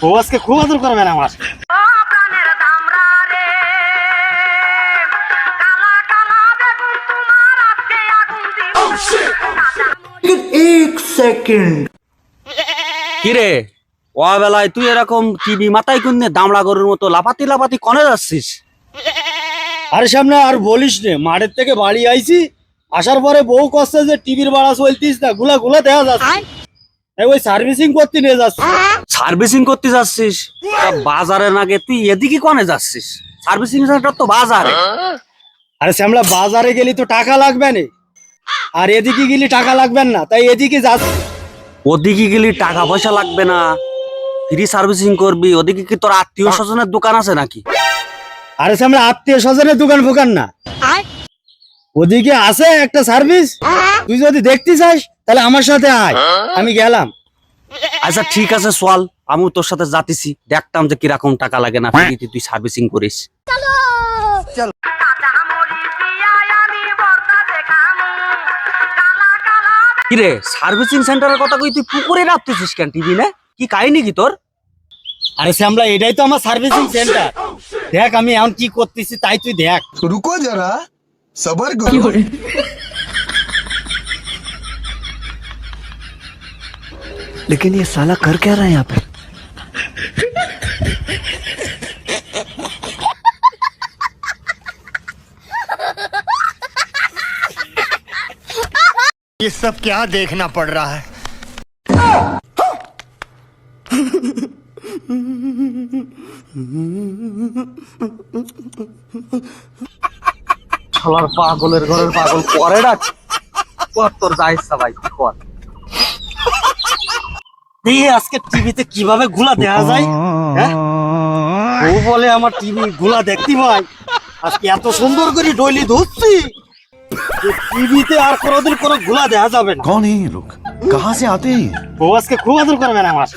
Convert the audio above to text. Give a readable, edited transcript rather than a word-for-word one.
ও আজকে খুব আদর করবেন আমার। एक सेकंड কিরে ও বেলায় তুই এরকম টিভি মাথায় কুন্নে দামড়া গরুর মতো লাফাতি লাফাতি কনে যাচ্ছিস? আরে সামনে আর বলিস নে, মাঠের থেকে বাড়ি আইছি, আসার পরে বউ কষ্টে যে টিভির ভাড়া চলতিস না, গুলা গুলা দেখা যাচ্ছে, তাই ওই সার্ভিসিং করতে নিয়ে যাচ্ছি। সার্ভিসিং করতে যাচ্ছিস? তা বাজারের আগে তুই এদিকে কনে যাচ্ছিস? সার্ভিসিং সেন্টার তো বাজারে। আরে শ্যামলা, বাজারে গেলি তো টাকা লাগবে না, আর এদিকে গেলি টাকা লাগবে না, তাই এদিকে যাচ্ছি। ওদিকে গেলি টাকা পয়সা লাগবে না, ফ্রি সার্ভিসিং করবি। ওদিকে কি তোর আত্মীয় স্বজনের দোকান আছে নাকি? আরে শ্যামলা, আত্মীয় স্বজনের দোকান ফোকান না, ওদিকে আছে একটা সার্ভিস। তুই যদি দেখতে চাস তাহলে আমার সাথে আয়, আমি গেলাম। আচ্ছা ঠিক আছে চল, আমি তোর সাথে যাতেছি, দেখতাম যে কিরকম টাকা লাগে না ফ্রিতে তুই সার্ভিসিং করিস। কিরে সার্ভিসিং সেন্টারের কথা কই তুই পুকুরে রাখতেছিস কেন? টিভি না কি কাহিনী কি তোর? আরে শ্যামলা, এটাই তো আমার সার্ভিসিং সেন্টার। দেখ আমি এখন কি করতেছি, তাই তুই দেখ। रुको जरा सबर करो लेकिन ये साला कर क्या रहा है यहाँ पे ये सब क्या देखना पड़ रहा है? শালার পাগলের ঘরের পাগল করে ডাক কর, তোর যা ইচ্ছা ভাই কর। দেখি আজকে টিভিতে কিভাবে ঘোলা দেখা যায়। হ্যাঁ, ও বলে আমার টিভি ঘোলা দেখতে ভাই, আজকে এত সুন্দর করে ডইলি ধরছি যে টিভিতে আর কোনোদিন কোনো ঘোলা দেখা যাবে না। कौन है ये लोग? कहाँ से आते हैं ये? ও আজকে খুব আদর করবেন আমার।